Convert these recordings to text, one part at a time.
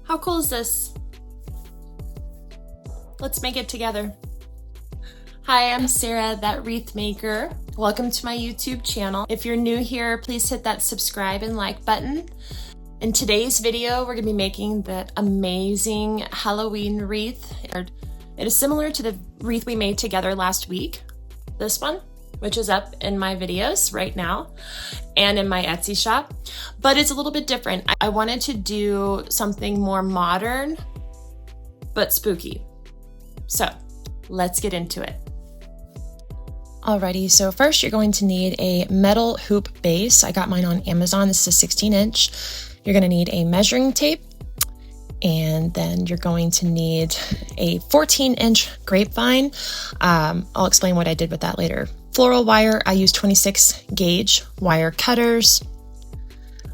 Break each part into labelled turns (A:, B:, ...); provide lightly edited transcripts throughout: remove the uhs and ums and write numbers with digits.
A: How cool is this? Let's make it together. Hi, I'm Sarah, that wreath maker. Welcome to my YouTube channel. If you're new here, please hit that subscribe and like button. In today's video, we're gonna be making that amazing Halloween wreath. It is similar to the wreath we made together last week. This one, which is up in my videos right now and in my Etsy shop, but it's a little bit different. I wanted to do something more modern, but spooky. So let's get into it. Alrighty, so first you're going to need a metal hoop base. I got mine on Amazon. This is a 16 inch. You're gonna need a measuring tape, and then you're going to need a 14 inch grapevine. I'll explain what I did with that later. Floral wire, I use 26 gauge wire cutters,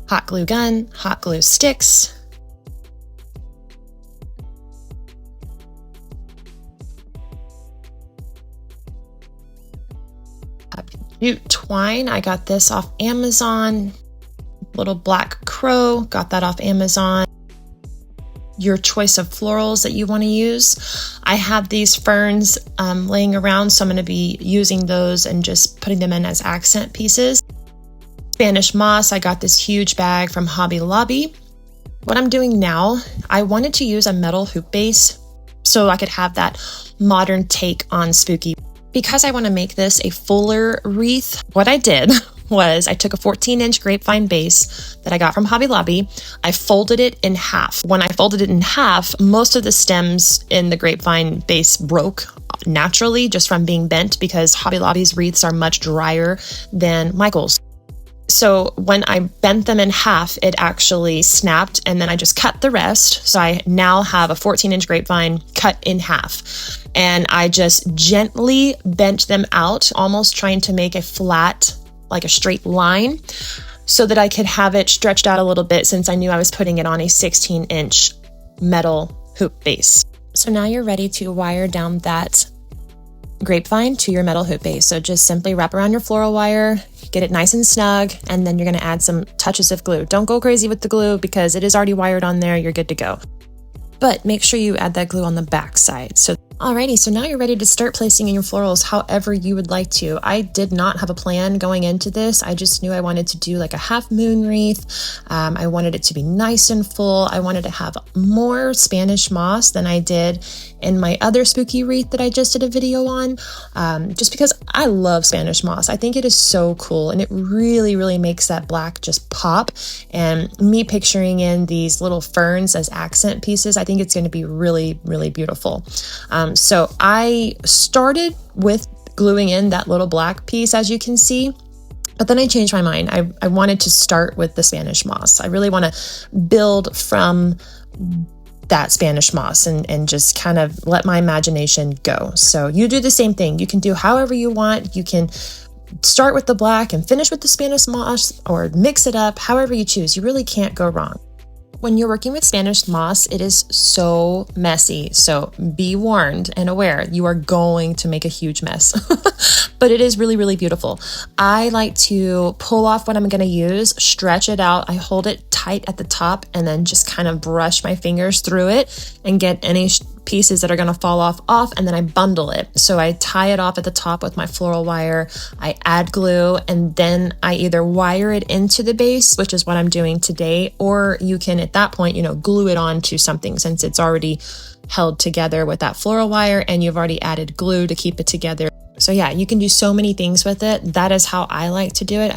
A: hot glue gun, hot glue sticks, jute twine. I got this off Amazon. Little black crow, got that off Amazon. Your choice of florals that you want to use. I have these ferns laying around, so I'm going to be using those and just putting them in as accent pieces. Spanish moss, I got this huge bag from Hobby Lobby. What I'm doing now, I wanted to use a metal hoop base so I could have that modern take on spooky. Because I want to make this a fuller wreath, what I did was I took a 14 inch grapevine base that I got from Hobby Lobby. I folded it in half. When I folded it in half, most of the stems in the grapevine base broke naturally just from being bent, because Hobby Lobby's wreaths are much drier than Michael's. So when I bent them in half, it actually snapped, and then I just cut the rest. So I now have a 14 inch grapevine cut in half, and I just gently bent them out, almost trying to make a flat, like a straight line, so that I could have it stretched out a little bit, since I knew I was putting it on a 16 inch metal hoop base. So now you're ready to wire down that grapevine to your metal hoop base. So just simply wrap around your floral wire, get it nice and snug, and then you're going to add some touches of glue. Don't go crazy with the glue because it is already wired on there. You're good to go. But make sure you add that glue on the back side. Alrighty, so now you're ready to start placing in your florals however you would like to. I did not have a plan going into this. I just knew I wanted to do like a half moon wreath. I wanted it to be nice and full. I wanted to have more Spanish moss than I did in my other spooky wreath that I just did a video on, just because I love Spanish moss. I think it is so cool, and it really, really makes that black just pop. And me picturing in these little ferns as accent pieces, I think it's going to be really, really beautiful. So I started with gluing in that little black piece, as you can see, but then I changed my mind. I wanted to start with the Spanish moss. I really want to build from that Spanish moss and just kind of let my imagination go. So you do the same thing. You can do however you want. You can start with the black and finish with the Spanish moss, or mix it up, however you choose. You really can't go wrong. When you're working with Spanish moss, it is so messy. So be warned and aware, you are going to make a huge mess, but it is really, really beautiful. I like to pull off what I'm going to use, stretch it out. I hold it tight at the top and then just kind of brush my fingers through it and get any pieces that are going to fall off, and then I bundle it. So I tie it off at the top with my floral wire, I add glue, and then I either wire it into the base, which is what I'm doing today, or you can at that point, glue it onto something, since it's already held together with that floral wire and you've already added glue to keep it together. So yeah, you can do so many things with it. That is how I like to do it.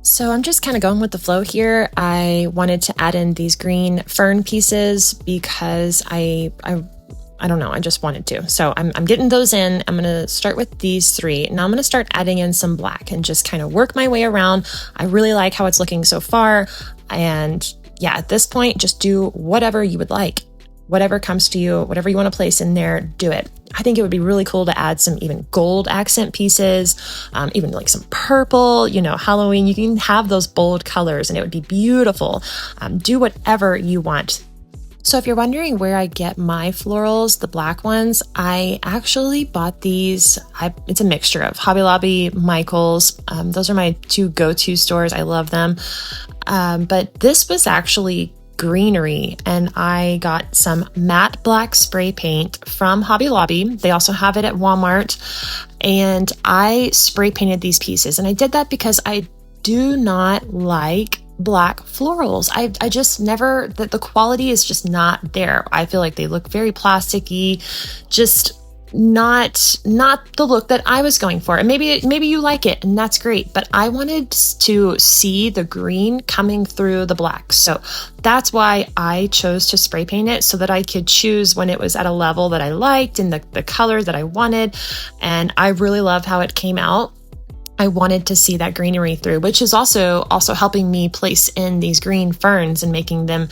A: So I'm just kind of going with the flow here. I wanted to add in these green fern pieces because I don't know, I just wanted to. So I'm getting those in. I'm going to start with these three. Now I'm going to start adding in some black and just kind of work my way around. I really like how it's looking so far. And yeah, at this point, just do whatever you would like. Whatever comes to you, whatever you want to place in there, do it. I think it would be really cool to add some even gold accent pieces, even like some purple, Halloween. You can have those bold colors and it would be beautiful. Do whatever you want. So if you're wondering where I get my florals, the black ones, I actually bought these. It's a mixture of Hobby Lobby, Michael's. Those are my two go-to stores. I love them. But this was actually greenery, and I got some matte black spray paint from Hobby Lobby. They also have it at Walmart, and I spray painted these pieces. And I did that because I do not like black florals. I just never, the quality is just not there. I feel like they look very plasticky, just not the look that I was going for. And maybe you like it, and that's great, but I wanted to see the green coming through the black. So that's why I chose to spray paint it, so that I could choose when it was at a level that I liked and the color that I wanted. And I really love how it came out. I wanted to see that greenery through, which is also helping me place in these green ferns and making them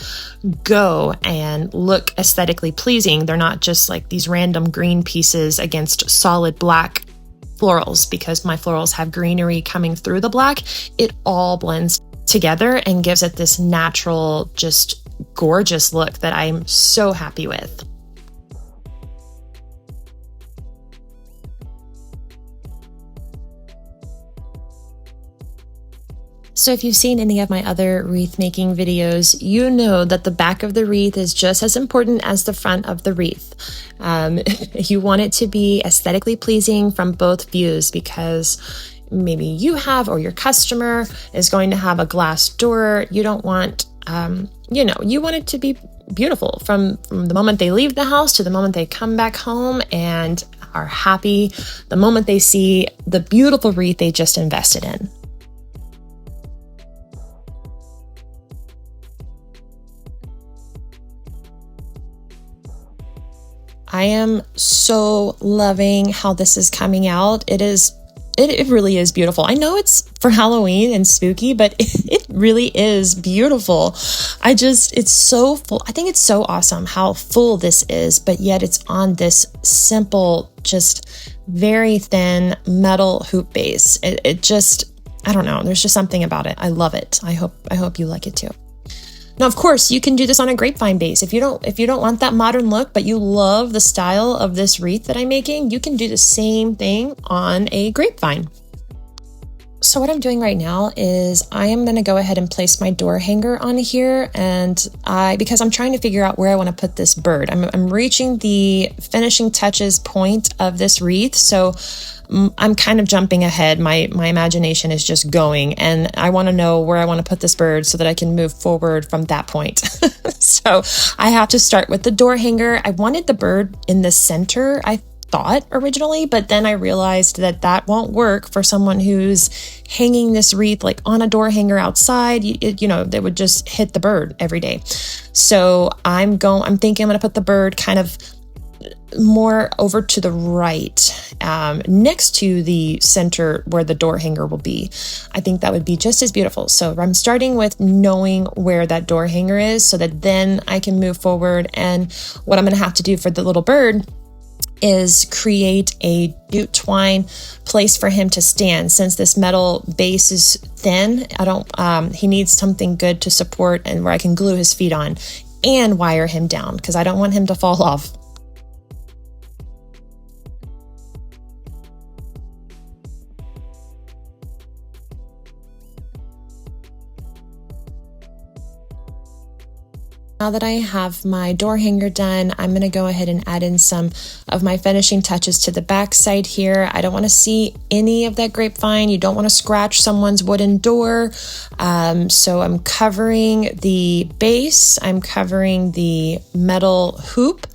A: go and look aesthetically pleasing. They're not just like these random green pieces against solid black florals, because my florals have greenery coming through the black. It all blends together and gives it this natural, just gorgeous look that I'm so happy with. So if you've seen any of my other wreath making videos, you know that the back of the wreath is just as important as the front of the wreath. You want it to be aesthetically pleasing from both views, because maybe you have, or your customer is going to have a glass door. You don't want, you want it to be beautiful from the moment they leave the house to the moment they come back home and are happy the moment they see the beautiful wreath they just invested in. I am so loving how this is coming out. It really is beautiful. I know it's for Halloween and spooky, but it really is beautiful. It's so full. I think it's so awesome how full this is, but yet it's on this simple, just very thin metal hoop base. It just, I don't know. There's just something about it. I love it. I hope you like it too. Now, of course, you can do this on a grapevine base. If you don't want that modern look, but you love the style of this wreath that I'm making, you can do the same thing on a grapevine. So what I'm doing right now is I am going to go ahead and place my door hanger on here, and because I'm trying to figure out where I want to put this bird. I'm reaching the finishing touches point of this wreath, so I'm kind of jumping ahead. My imagination is just going, and I want to know where I want to put this bird so that I can move forward from that point. So I have to start with the door hanger. I wanted the bird in the center, I thought originally, but then I realized that won't work for someone who's hanging this wreath like on a door hanger outside. They would just hit the bird every day. So I'm thinking I'm going to put the bird kind of more over to the right, next to the center where the door hanger will be. I think that would be just as beautiful. So I'm starting with knowing where that door hanger is, so that then I can move forward. And what I'm going to have to do for the little bird is create a jute twine place for him to stand. Since this metal base is thin, he needs something good to support and where I can glue his feet on and wire him down, because I don't want him to fall off. Now that I have my door hanger done, I'm going to go ahead and add in some of my finishing touches to the back side here. I don't want to see any of that grapevine. You don't want to scratch someone's wooden door. So I'm covering the base, I'm covering the metal hoop,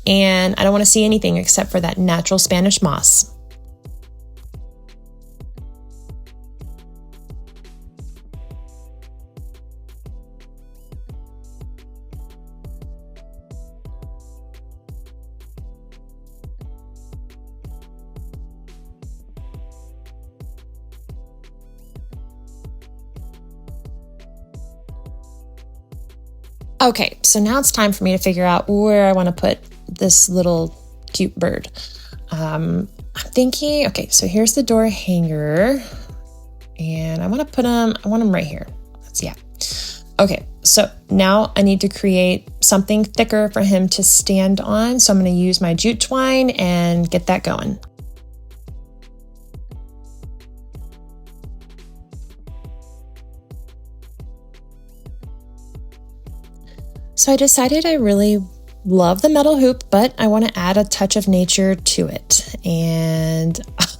A: and I don't want to see anything except for that natural Spanish moss. Okay, so now it's time for me to figure out where I want to put this little cute bird. I'm thinking, okay, so here's the door hanger, and I want him right here. Yeah. Okay, so now I need to create something thicker for him to stand on. So I'm going to use my jute twine and get that going. So I decided I really love the metal hoop, but I want to add a touch of nature to it. And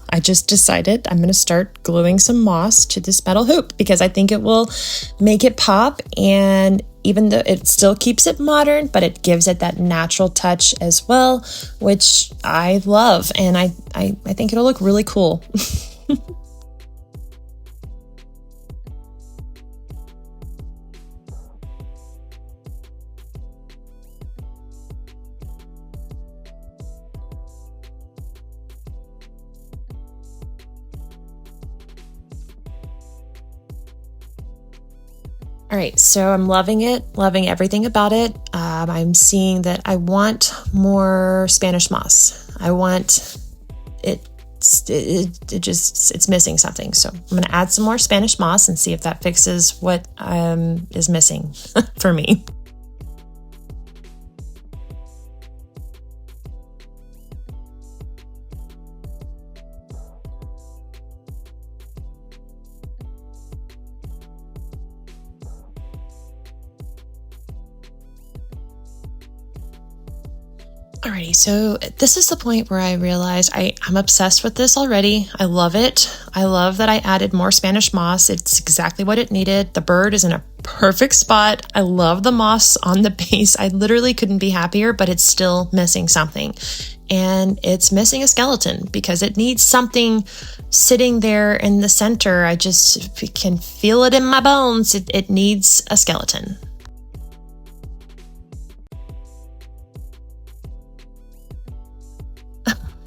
A: I just decided I'm going to start gluing some moss to this metal hoop because I think it will make it pop. And even though it still keeps it modern, but it gives it that natural touch as well, which I love. And I think it'll look really cool. All right, so I'm loving it, loving everything about it. I'm seeing that I want more Spanish moss. I want it's missing something. So I'm gonna add some more Spanish moss and see if that fixes what is missing for me. Alrighty, so this is the point where I realized I'm obsessed with this already. I love it. I love that I added more Spanish moss. It's exactly what it needed. The bird is in a perfect spot. I love the moss on the base. I literally couldn't be happier, but it's still missing something. And it's missing a skeleton because it needs something sitting there in the center. I just can feel it in my bones. It needs a skeleton.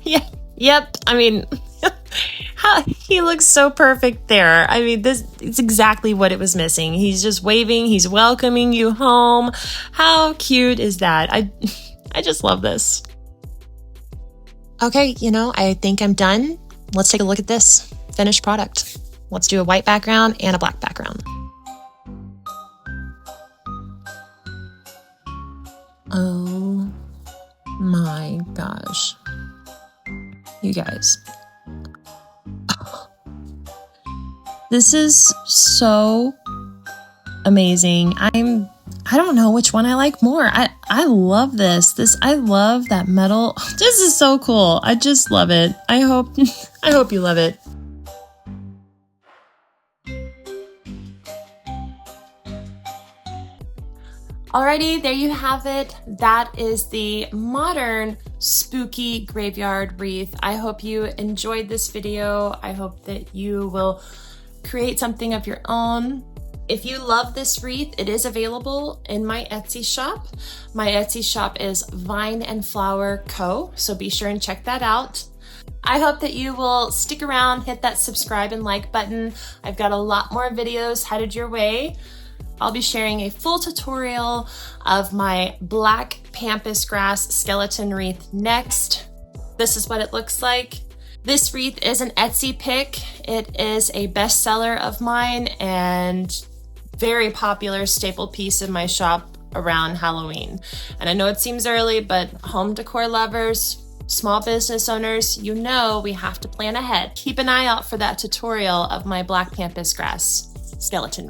A: Yeah, yep. I mean, he looks so perfect there. I mean, it's exactly what it was missing. He's just waving, he's welcoming you home. How cute is that? I just love this. Okay, I think I'm done. Let's take a look at this finished product. Let's do a white background and a black background. Oh my gosh. You guys. This is so amazing. I don't know which one I like more. I love this. I love that metal. This is so cool. I just love it. I hope you love it. Alrighty, there you have it. That is the modern spooky graveyard wreath. I hope you enjoyed this video. I hope that you will create something of your own. If you love this wreath, it is available in my Etsy shop. My Etsy shop is Vine and Flower Co. So be sure and check that out. I hope that you will stick around, hit that subscribe and like button. I've got a lot more videos headed your way. I'll be sharing a full tutorial of my black pampas grass skeleton wreath next. This is what it looks like. This wreath is an Etsy pick. It is a bestseller of mine and very popular staple piece in my shop around Halloween. And I know it seems early, but home decor lovers, small business owners, we have to plan ahead. Keep an eye out for that tutorial of my black pampas grass skeleton